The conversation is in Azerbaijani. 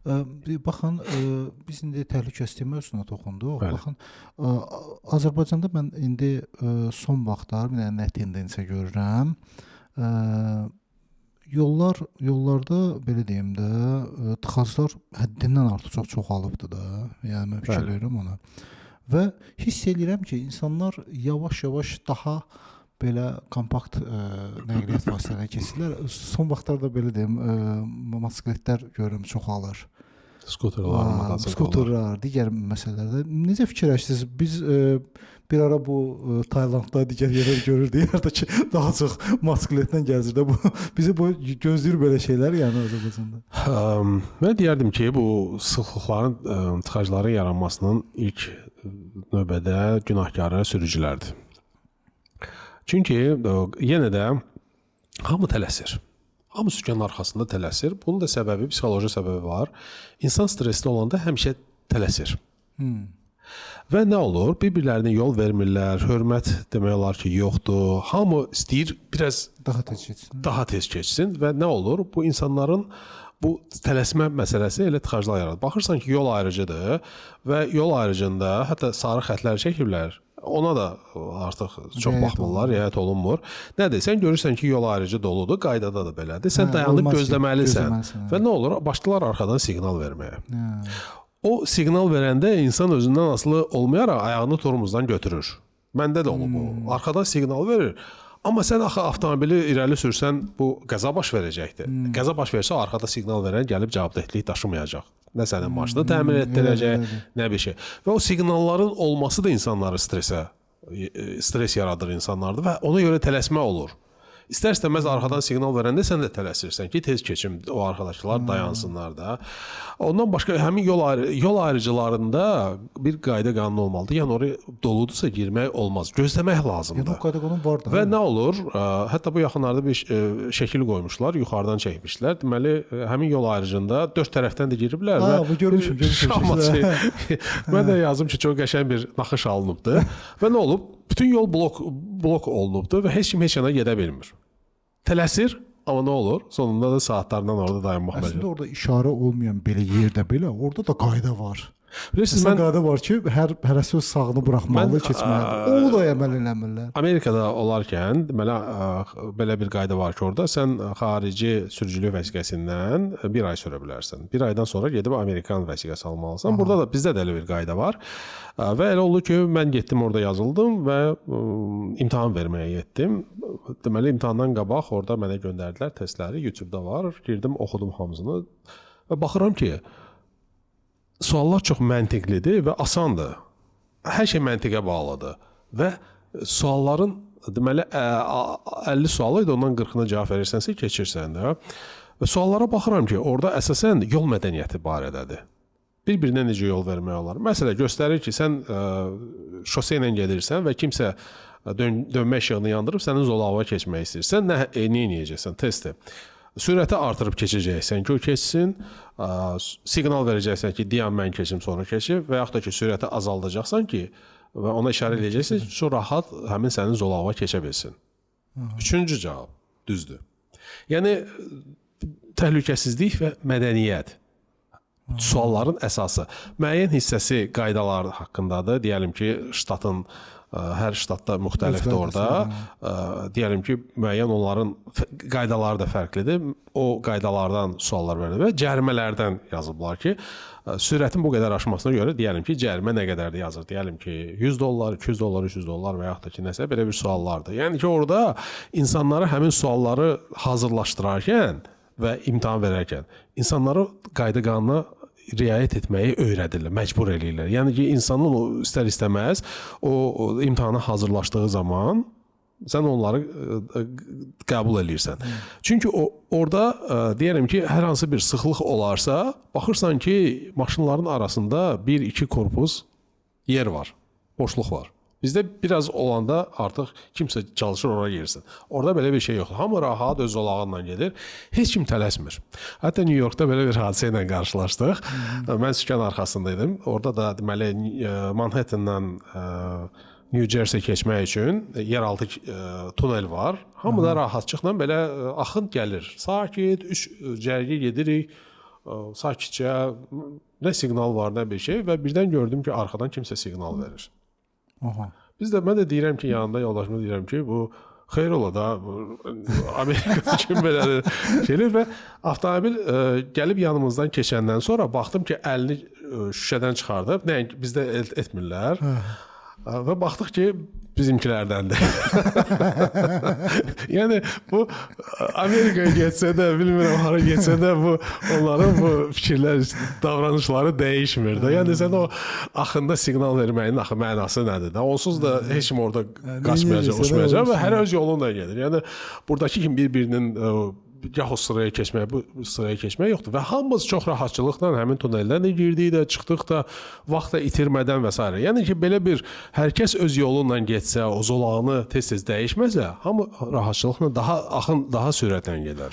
Baxın, biz indi təhlükəsizlik mövzusuna toxunduq. Bəli. Baxın, Azərbaycanda mən indi son vaxtlar bir dənə nə tendensiya görürəm. Yollarda belə deyim də, tıxaclar həddindən artıq çox çoxalıbdı da. Yəni mən fikir Bəli. verirəm ona. Və hiss edirəm ki, insanlar yavaş-yavaş daha belə kompakt nəqliyyat vasitələrə keçirlər. Son vaxtlarda belə deyim, motosikletlər görürəm çoxalır. Skuterlar, motosikletlər. Skuterlar, digər məsələlərdə. Necə fikirləşirsiniz? Biz bir ara bu Taylandda digər yerlər görürdük. Yerdə ki, daha çox motosikletlə gəzir də. Bizi bu gözləyir belə şeylər, yəni Azərbaycanda. Mən deyərdim ki, bu sıxlıqların, tıxacların yaranmasının ilk növbədə günahkarı sürücülərdir. Çünki yenə də hamı tələsir. Hamı sükanın arxasında tələsir. Bunun da səbəbi, psixoloji səbəbi var. İnsan stresli olanda həmişə tələsir. Və nə olur? Bir-birlərinə yol vermirlər, hörmət demək olar ki, yoxdur. Hamı istəyir biraz daha tez keçsin və nə olur? Bu insanların bu tələsmə məsələsi elə tıxaclar yaradır. Baxırsan ki, yol ayrıcıdır və yol ayrıcında hətta sarı xətləri çəkiblər. Ona da artıq çox baxmırlar, riayət olunmur. Nədir? Sən görürsən ki, yol ayrıcı doludur, qaydada da belədir. Sən dayanıb gözləməlisən. Və nə olur? Başlayırlar arxadan siqnal verməyə. O siqnal verəndə insan özündən asılı olmayaraq ayağını tormozdan götürür. Məndə də olub bu. Arxadan siqnal verir. Amma sən axı avtomobili irəli sürsən, bu qəza baş verəcəkdir. Qəza baş versə, arxada siqnal verən gəlib cavabdehlik daşımayacaq. Nə sənin maşını təmir etdirəcək, nə bir şey. Və o siqnalların olması da insanları stres yaradır insanlarda və ona görə tələsmə olur. İstər-istəməz arxadan siqnal verəndə sən də tələsirsən ki, tez keçim, o arkadaşlar dayansınlar da. Ondan başqa həmin yol ayrıcılarında bir qayda qanun olmalıdır. Yəni oraya doludursa girmək olmaz. Gözləmək lazımdır. Yəni o qayda qanun var da. Və nə olur? Hətta bu yaxınlarda bir şəkil qoymuşlar, yuxarıdan çəkmişlər. Deməli, həmin yol ayrıcında dörd tərəfdən də giriblər və bu görmüşəm. Mən də yazdım ki, çox qəşəng bir naxış alınıbdı. Və nə olub? Bütün yol blok olunubdu və heç kim heç yana gedə bilmir. Tələsir, amma nə olur? Sonunda da saatlarla orada dayanmaq məcbur. Əslində orada işarə olmayan belə yerdə belə, orada da qayda var. Bilirsiniz, qayda var ki, hərəsi öz sağını buraxmalı, keçməlidir. O da əməl eləmirlər. Amerikada olarkən, deməli, belə bir qayda var ki, orada sən xarici sürücülük vəsiqəsindən bir ay sürə bilərsən. Bir aydan sonra gedib Amerikan vəsiqəsi almalısan. Burada da, bizdə də elə bir qayda var. Və elə oldu ki, mən getdim orada yazıldım və imtahan verməyə getdim. Deməli, imtahandan qabaq orada mənə göndərdilər testləri, YouTube-da var. Girdim, oxudum hamısını və baxıram ki, suallar çox məntiqlidir və asandır. Hər şey məntiqə bağlıdır. Və sualların, deməli, 50 sualı idi, ondan 40-ına cavab verirsənsə, keçirsən də. Və suallara baxıram ki, orada əsasən yol mədəniyyəti barədədir. Bir-birinə necə yol vermək olar? Məsələn, göstərir ki, sən şose ilə gedirsən və kimsə dönmə işığını yandırıb sənin zolağına keçmək istəyirsən, nə edəcəksən? Testdir. Sürəti artırıb keçəcəksən ki, o keçsin, siqnal verəcəksən ki, dayan mən keçim, sonra keçib və yaxud da ki, sürəti azaldacaqsan ki, və ona işarə edəcəksən ki, şu rahat həmin sənin zolağına keçə bilsin. Üçüncü cavab, düzdür. Yəni, təhlükəsizlik və mədəniyyət sualların əsası. Müəyyən hissəsi qaydalar haqqındadır. Deyəlim ki, ştatın hər ştatda müxtəlifdir orada. Deyəlim ki, müəyyən onların qaydaları da fərqlidir. O qaydalardan suallar verilir və cərimələrdən yazıblar ki, sürətin bu qədər aşmasına görə deyəlim ki, cərimə nə qədərdir yazır. Deyəlim ki, $100, $200, $300 və yaxud da ki, nəsə belə bir suallardır. Yəni ki, orada insanlara həmin sualları hazırlaşdırarkən və imtahan verərkən insanları qayda qanuna riayət etməyi öyrədirlər, məcbur eləyirlər. Yəni ki, insanın o istər-istəməz o imtahana hazırlaşdığı zaman sən onları qəbul eləyirsən. Çünki orada deyərəm ki, hər hansı bir sıxlıq olarsa, baxırsan ki, maşınların arasında 1-2 korpus yer var, boşluq var. Bizdə biraz olanda artıq kimsə çalışır oraya girsin. Orada belə bir şey yoxdur. Hamı rahat öz zolağınla gedir. Heç kim tələsmir. Hətta New Yorkda belə bir hadisə ilə qarşılaşdıq. Mən sükan arxasındaydım. Orada da deməli Manhattandan New Jersey keçmək üçün yeraltı tunel var. Hamı da rahatçılıqla belə axın gəlir. Sakit, 3 cərgə gedirik. sakitcə nə siqnal var, nə bir şey və birdən gördüm ki, arxadan kimsə siqnal verir. Aha. Mən də deyirəm ki, yanında yoldaşıma deyirəm ki, bu xeyr ola da, Amerikada kim belədir şeylər və avtomobil gəlib yanımızdan keçəndən sonra baxdım ki, əlini şüşədən çıxardıb, nəinki bizdə etmirlər. Və baxdıq ki, bizimkilərdəndir. Yəni bu Amerikaya getsə də, bilmirəm hara getsə də bu onların bu fikirlər, davranışları dəyişmir də. Yəni sən o axında siqnal verməyin axı mənası nədir də? Onsuz da heç kim orada qaçmayacaq, uçmayacaq və hər öz yolunla gedir. Yəni buradakı kim bir-birinin gah o sıraya keçmək, bu sıraya keçmək yoxdur və hamımız çox rahatçılıqla həmin tuneldən də girdik də, çıxdıq da, vaxt da itirmədən və s. Yəni ki, belə bir hər kəs öz yolunla getsə, o zolağını tez-tez dəyişməsə, hamı rahatçılıqla axın daha sürətlə gedər.